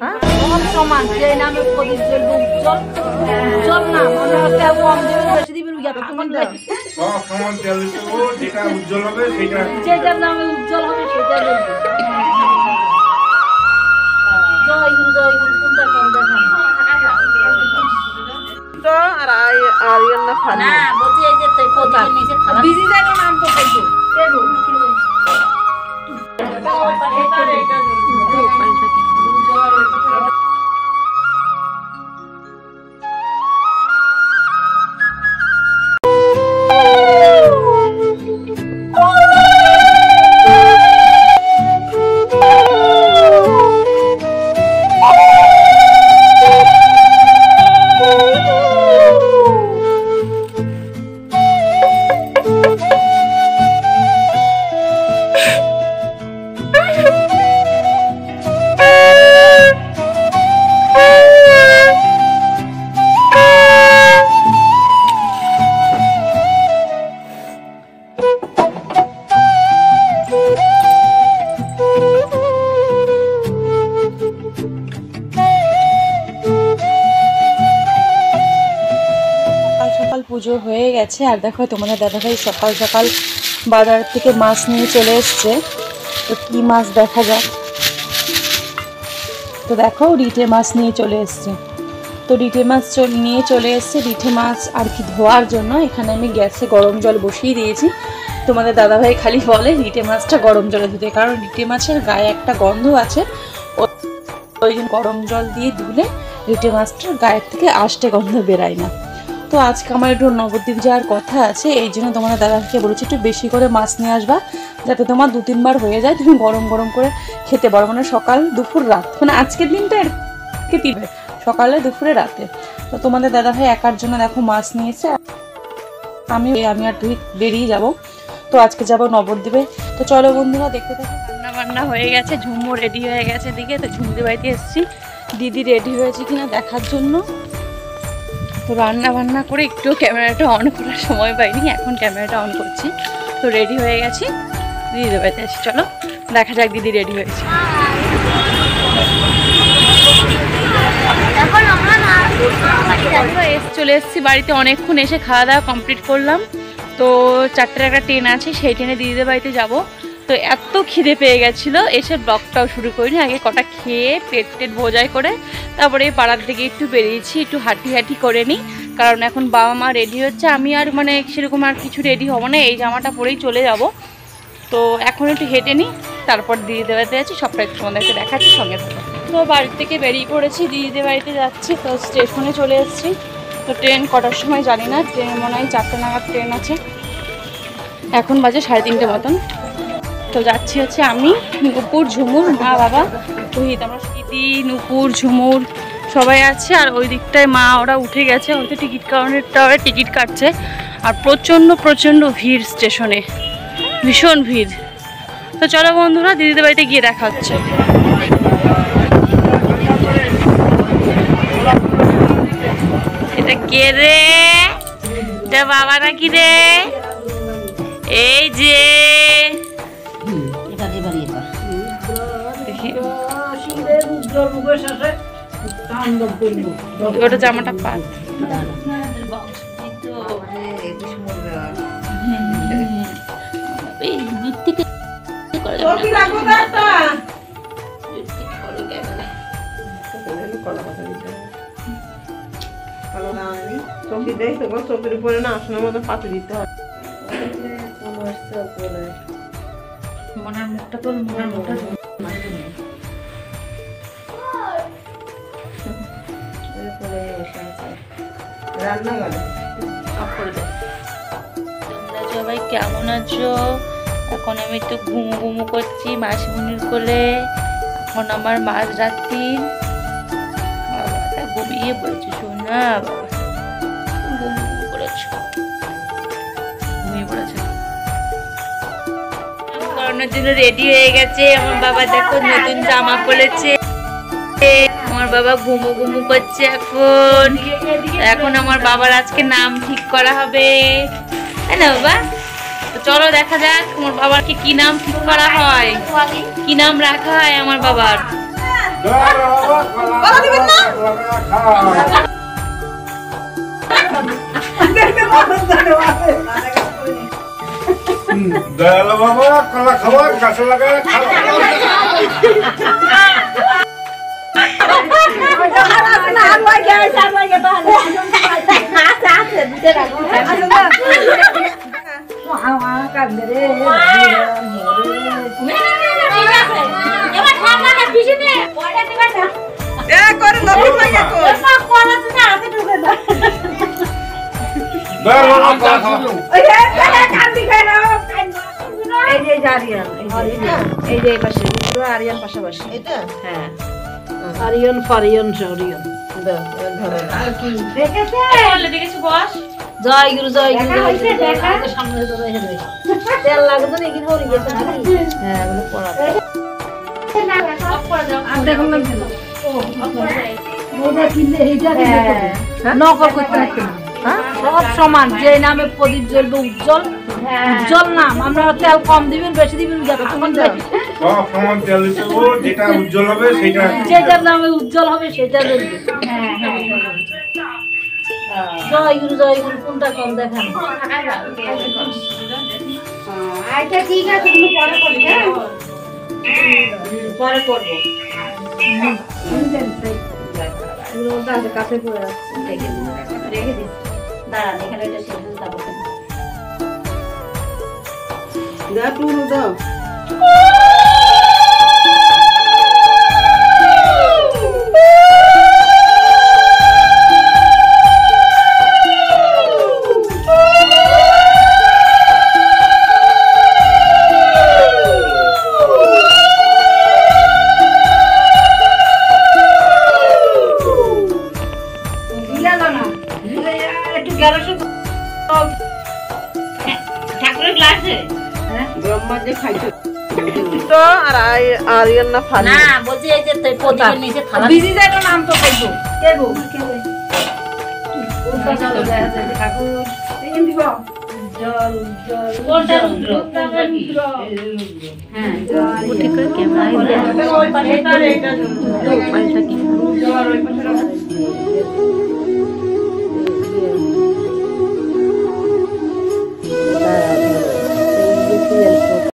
সব সমান যে নামে প্রদীপ জ্বলবে উজ্জ্বল উজ্জ্বল না মনে হচ্ছে কম দেবে বেশি দিবেন সব সমান তেল দেবো যেটা উজ্জ্বল হবে সেটা যেটার নামে উজ্জ্বল হবে সেটা জ্বলবে। জয় গুরু কোনটা কম দেখান তো আর আরিয়ান না খান না বলছি এই যে তাই প্রদীপের নিচে থালা বিজি জায়গা নাম তো কইছো দেবো পুজো হয়ে গেছে আর দেখো তোমাদের দাদাভাই সকাল সকাল বাজার থেকে মাছ নিয়ে চলে এসছে। তো কি মাছ দেখা যাক। তো দেখো রিঠে মাছ নিয়ে চলে এসছে। তো রিঠে মাছ নিয়ে চলে এসছে। রিঠে মাছ আর কি ধোয়ার জন্য এখানে আমি গ্যাসে গরম জল বসিয়ে দিয়েছি। তোমাদের দাদাভাই খালি বলে রিঠে মাছটা গরম জলে ধুতে, কারণ রিঠে মাছের গায়ে একটা গন্ধ আছে, ওই জন্য গরম জল দিয়ে ধুলে রিঠে মাছটার গায়ের থেকে আষ্টে গন্ধ বেরায় না। তো আজকে আমার একটু নবদ্বীপ যাওয়ার কথা আছে, এই জন্য তোমাদের দাদাকে বলেছি একটু বেশি করে মাছ নিয়ে আসবা, যাতে তোমার 2-3 বার হয়ে যায়, তুমি গরম গরম করে খেতে পারো, মানে সকাল দুপুর রাত, মানে আজকের দিনটা দিবে সকালে দুপুরে রাতে। তো তোমাদের দাদাভাই একার জন্য দেখো মাছ নিয়েছে, আমি আর তুই বেরিয়ে যাব। তো আজকে যাব নবদ্বীপে। তো চলো বন্ধুরা দেখতে থাকো। রান্না বান্না হয়ে গেছে, ঝুমো রেডি হয়ে গেছে দিকে। তো ঝুমদি বাড়িতে এসেছি দিদি রেডি হয়েছে কিনা দেখার জন্য। তো রান্না বান্না করে একটু ক্যামেরাটা অন করার সময় পাইনি, এখন ক্যামেরাটা অন করছি। তো রেডি হয়ে গেছি, দিদিদের বাড়িতে আছি। চলো দেখা যাক দিদি রেডি হয়েছে। চলে এসেছি বাড়িতে, অনেকক্ষণ এসে খাওয়া দাওয়া কমপ্লিট করলাম। তো 4টার একটা ট্রেন আছে, সেই ট্রেনে দিদিদের বাড়িতে যাব। তো এত খিদে পেয়ে গেছিলো, এসে ব্লগটাও শুরু করিনি, আগে কটা খেয়ে পেট বোঝাই করে তারপরে পাড়ার দিকে একটু বেরিয়েছি, একটু হাঁটি করে নিই, কারণ এখন বাবা মা রেডি হচ্ছে, আমি আর মানে সেরকম আর কিছু রেডি হবো না, এই জামাটা পরেই চলে যাব। তো এখন একটু হেঁটে নিই, তারপর দিদিদের বাড়িতে যাচ্ছি, সবটা একটু তোমাদেরকে দেখাচ্ছি, সঙ্গে থাকো। তো বাড়ি থেকে বেরিয়ে পড়েছি, দিদিদের বাড়িতে যাচ্ছি। তো স্টেশনে চলে এসেছি। তো ট্রেন কটার সময় জানি না, ট্রেন মনে হয় 4টা নাগাদ ট্রেন আছে, এখন বাজে 3:30 মতন। তো যাচ্ছি হচ্ছে আমি, নুপুর, ঝুমুর, মা, বাবা, রোহিত, আমরা দিদি, নুপুর, ঝুমুর সবাই আছে। আর ওই দিকটায় মা ওরা উঠে গেছে, হয়তো টিকিট কাউন্টারটা ওরা টিকিট কাটছে। আর প্রচণ্ড ভিড় স্টেশনে, ভীষণ ভিড়। তো চলো বন্ধুরা দিদিদের বাড়িতে গিয়ে দেখা হচ্ছে। এটা কে রে? এটা বাবা নাকি রে? এই যে ওটা জামাটা পাত চোখের উপরে না আসনের মতো পাতে দিতে হবে। মনার মুখটা তো মনার মুখটা সবাই কেমন আছো? এখন আমি একটু ঘুমু করছি মাছ মুনির কোলে। এখন আমার মাঝ রাত্রি, বাবাটা ঘুমিয়ে পড়েছে, শোনা বাবা ঘুমু করেছ, ঘুমিয়ে পড়েছে। করানোর জন্য রেডি হয়ে গেছে আমার বাবা, দেখো নতুন জামা পরেছে। আমার বাবা ঘুমু করছে এখন আমার বাবার আজকে নাম ঠিক করা হবে, তাই না বাবা? তো চলো দেখা যাক আমার বাবাকে কি নাম ঠিক করা হয়, কি নাম রাখা হয় আমার বাবার। কলা দিবেন না? দয়াল বাবা কলা খাওয়া গাছে লাগায় খাওয়া করে নতুন লাগে তো দয়াল বাবা কলা খাওয়া এই যে আরিয়ান এই যে পাশে আরিয়ান পাশাপাশি এটা হ্যাঁ আরিয়ান ফারিয়ান সরিয়ান দেখেছি বস জয় গুরু জয় গুরু জয় গুরু সামনে ধরে হেরে তেল লাগবে না কি হরি গেছে নাকি হ্যাঁ বলে পড়া আর দেখুন না ওটা কিনলে এইটা নকল করতে থাকতে সব সমান যে নামে প্রদীপ জ্বলবে উজ্জ্বল উজ্জ্বল নাম আমরা তেল কম দিবেন বেশি দিবেন যাবে তখন সব সমান তেল দিতে ও যেটা উজ্জ্বল হবে সেটা যেটার নামে উজ্জ্বল হবে সেটা জ্বলবে জয় গুরু কোনটা কম দেখান আচ্ছা ঠিক আছে তুমি পরে করবে হ্যাঁ পরে করবো কাছে পড়ে যাচ্ছে রেখে দিস দাঁড়ান এখানে এটা শেষ হয়ে যাবো দাও টুরু দাও একটু গ্যালাসে ঠাকুরের গ্লাসে ব্রহ্মা যে খাইছে তো আর আরিয়ান না ফালি না বলছি এই যে প্রদীপের নিচে থালা বিজি যাইলো নাম তো খাইবো কেবো ঠাকুর দিব জল জল কোনটা রুদ্র হ্যাঁ ঠিক করে ক্যামেরা